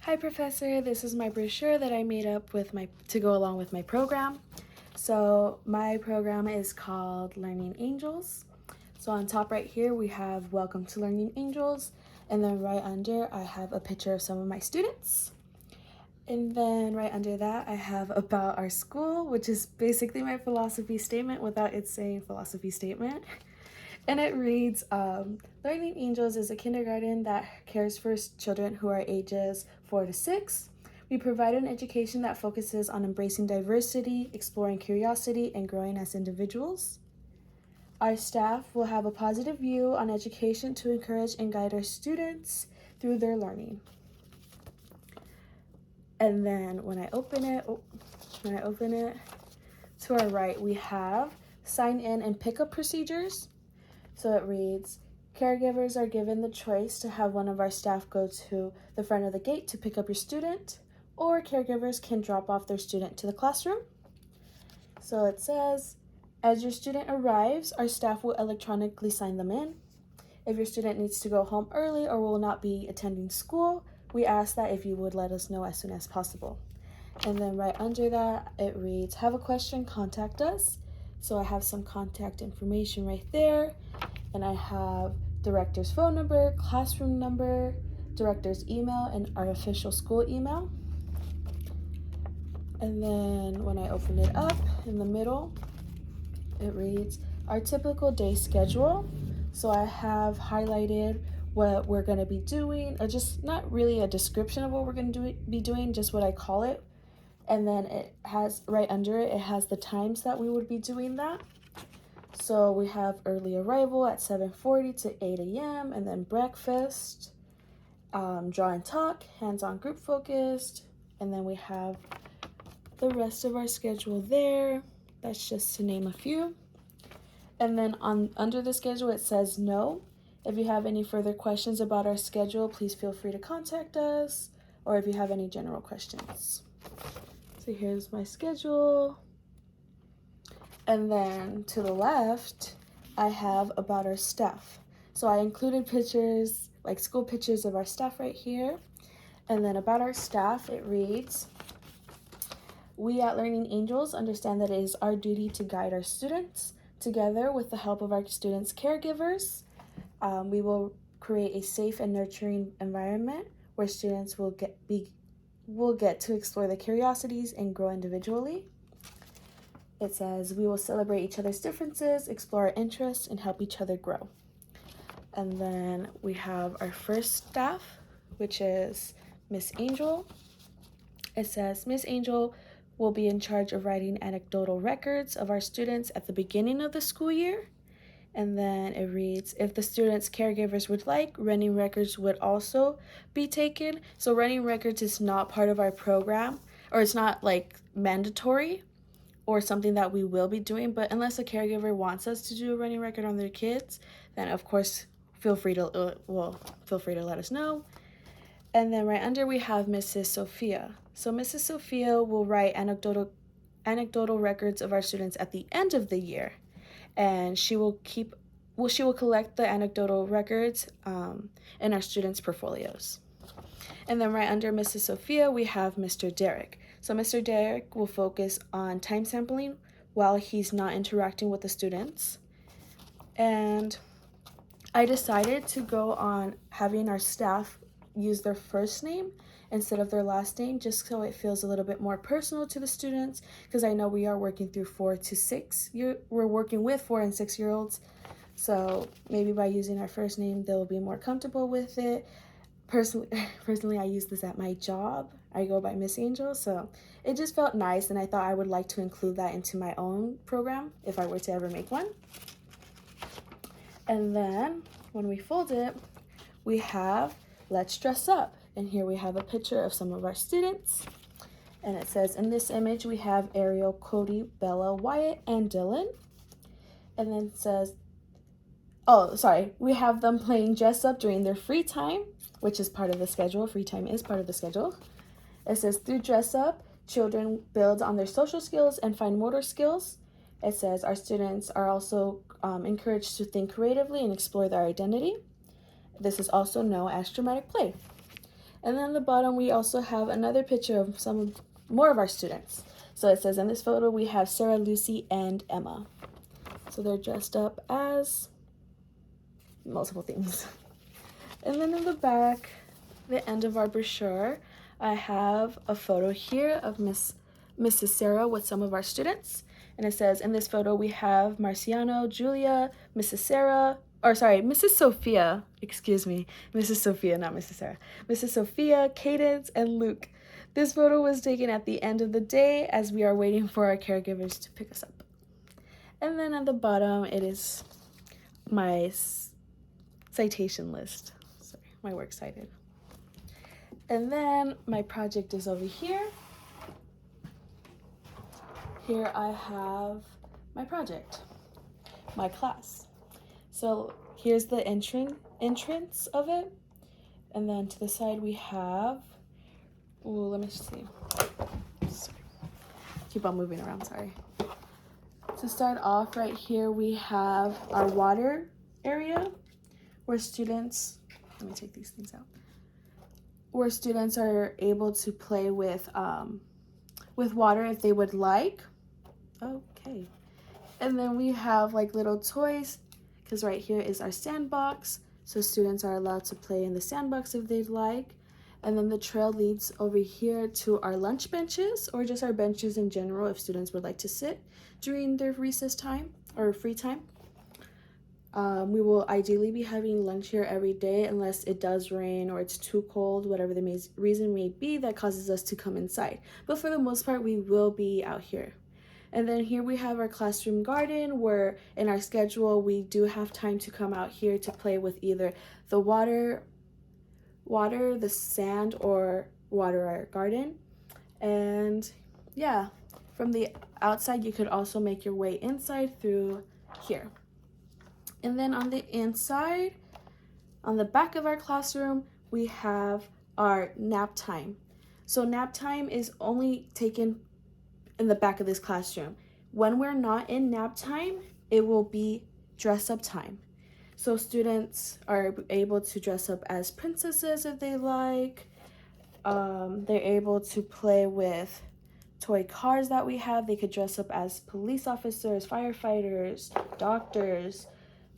Hi Professor, this is my brochure that I made up to go along with my program. So my program is called Learning Angels. So on top right here we have Welcome to Learning Angels, and then right under I have a picture of some of my students. And then right under that I have about our school, which is basically my philosophy statement without it saying philosophy statement. And it reads, Learning Angels is a kindergarten that cares for children who are ages 4 to 6. We provide an education that focuses on embracing diversity, exploring curiosity, and growing as individuals. Our staff will have a positive view on education to encourage and guide our students through their learning. And then when I open it, to our right, we have sign in and pickup procedures. So it reads, caregivers are given the choice to have one of our staff go to the front of the gate to pick up your student, or caregivers can drop off their student to the classroom. So it says, as your student arrives, our staff will electronically sign them in. If your student needs to go home early or will not be attending school, we ask that if you would let us know as soon as possible. And then right under that, it reads, have a question, contact us. So I have some contact information right there. And I have director's phone number, classroom number, director's email, and our official school email. And then when I open it up in the middle, it reads our typical day schedule. So I have highlighted what we're going to be doing, or just not really a description of what we're going to be doing, just what I call it. And then it has right under it, it has the times that we would be doing that. So we have early arrival at 7:40 to 8 a.m. and then breakfast, draw and talk, hands-on group focused, and then we have the rest of our schedule there. That's just to name a few. And then under the schedule it says no. If you have any further questions about our schedule, please feel free to contact us, or if you have any general questions. So here's my schedule. And then to the left, I have about our staff. So I included pictures, like school pictures of our staff right here. And then about our staff, it reads, we at Learning Angels understand that it is our duty to guide our students. Together with the help of our students' caregivers, we will create a safe and nurturing environment where students will get to explore their curiosities and grow individually. It says, we will celebrate each other's differences, explore our interests, and help each other grow. And then we have our first staff, which is Miss Angel. It says, Miss Angel will be in charge of writing anecdotal records of our students at the beginning of the school year. And then it reads, if the students' caregivers would like, running records would also be taken. So running records is not part of our program, or it's not like mandatory or something that we will be doing, but unless a caregiver wants us to do a running record on their kids, then of course feel free to let us know. And then right under we have Mrs. Sophia. So Mrs. Sophia will write anecdotal records of our students at the end of the year, and she will collect the anecdotal records in our students' portfolios. And then right under Mrs. Sophia, we have Mr. Derek. So Mr. Derek will focus on time sampling while he's not interacting with the students. And I decided to go on having our staff use their first name instead of their last name, just so it feels a little bit more personal to the students, because I know we are working through we're working with 4 and 6 year olds. So maybe by using our first name, they'll be more comfortable with it. Personally, I use this at my job. I go by Miss Angel, so it just felt nice, and I thought I would like to include that into my own program if I were to ever make one. And then when we fold it, we have Let's Dress Up. And here we have a picture of some of our students. And it says, in this image, we have Ariel, Cody, Bella, Wyatt, and Dylan. And then it says, we have them playing dress up during their free time, which is part of the schedule. Free time is part of the schedule. It says, through dress up, children build on their social skills and fine motor skills. It says, our students are also encouraged to think creatively and explore their identity. This is also known as dramatic play. And then on the bottom, we also have another picture of more of our students. So it says in this photo, we have Sarah, Lucy, and Emma. So they're dressed up as multiple things. And then in the back, the end of our brochure, I have a photo here of Mrs. Sarah with some of our students. And it says, in this photo, we have Marciano, Julia, Mrs. Sophia, excuse me, Mrs. Sophia, not Mrs. Sarah, Mrs. Sophia, Cadence, and Luke. This photo was taken at the end of the day as we are waiting for our caregivers to pick us up. And then at the bottom, it is my citation list. Sorry, my works cited. And then my project is over here. Here I have my project, my class. So here's the entrance of it. And then to the side we have, let me see. Sorry. Keep on moving around, sorry. To start off right here, we have our water area where students, let me take these things out, where students are able to play with water if they would like. Okay. And then we have like little toys, because right here is our sandbox. So students are allowed to play in the sandbox if they'd like. And then the trail leads over here to our lunch benches, or just our benches in general if students would like to sit during their recess time or free time. We will ideally be having lunch here every day unless it does rain or it's too cold, whatever the reason may be that causes us to come inside. But for the most part, we will be out here. And then here we have our classroom garden, where in our schedule, we do have time to come out here to play with either the water, the sand, or water our garden. And yeah, from the outside, you could also make your way inside through here. And then on the inside, on the back of our classroom, we have our nap time. So nap time is only taken in the back of this classroom. When we're not in nap time, it will be dress up time. So students are able to dress up as princesses if they like. They're able to play with toy cars that we have. They could dress up as police officers, firefighters, doctors.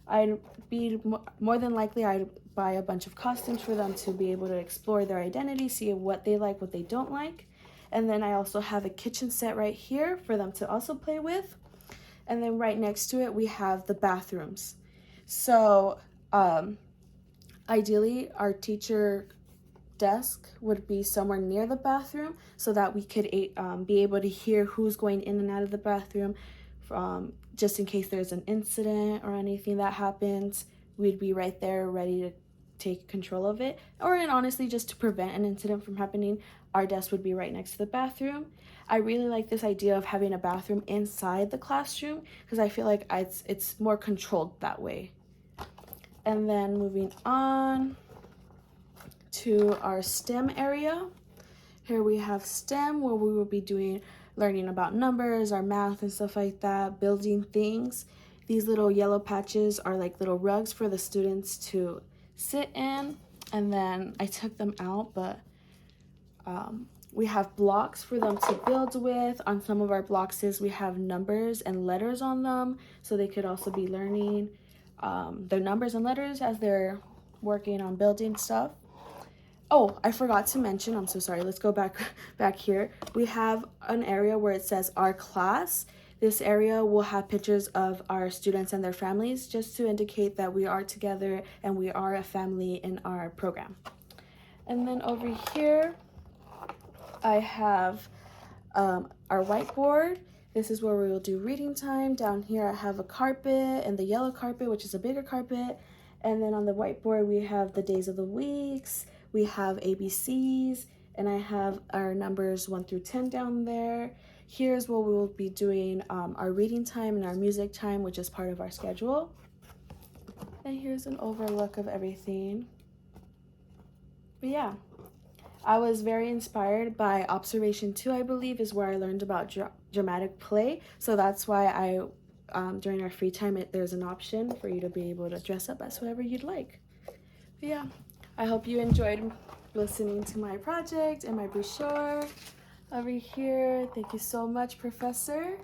I'd be more than likely I'd buy a bunch of costumes for them to be able to explore their identity, see what they like, what they don't like. And then I also have a kitchen set right here for them to also play with. And then right next to it, we have the bathrooms. So ideally, our teacher desk would be somewhere near the bathroom so that we could be able to hear who's going in and out of the bathroom, just in case there's an incident or anything that happens. We'd be right there ready to take control of it. And honestly, just to prevent an incident from happening, our desk would be right next to the bathroom. I really like this idea of having a bathroom inside the classroom because I feel like it's more controlled that way. And then moving on to our STEM area. Here we have STEM, where we will be learning about numbers, our math and stuff like that, building things. These little yellow patches are like little rugs for the students to sit in, and then I took them out, but we have blocks for them to build with. On some of our blocks we have numbers and letters on them, so they could also be learning their numbers and letters as they're working on building stuff. Oh, I forgot to mention, I'm so sorry, let's go back here. We have an area where it says our class. This area will have pictures of our students and their families, just to indicate that we are together and we are a family in our program. And then over here, I have our whiteboard. This is where we will do reading time. Down here, I have a carpet and the yellow carpet, which is a bigger carpet. And then on the whiteboard, we have the days of the weeks. We have ABCs, and I have our numbers 1 through 10 down there. Here's where we will be doing our reading time and our music time, which is part of our schedule. And here's an overlook of everything. But yeah, I was very inspired by Observation 2, I believe, is where I learned about dramatic play. So that's why during our free time, there's an option for you to be able to dress up as whatever you'd like. But yeah, I hope you enjoyed listening to my project and my brochure over here. Thank you so much, Professor.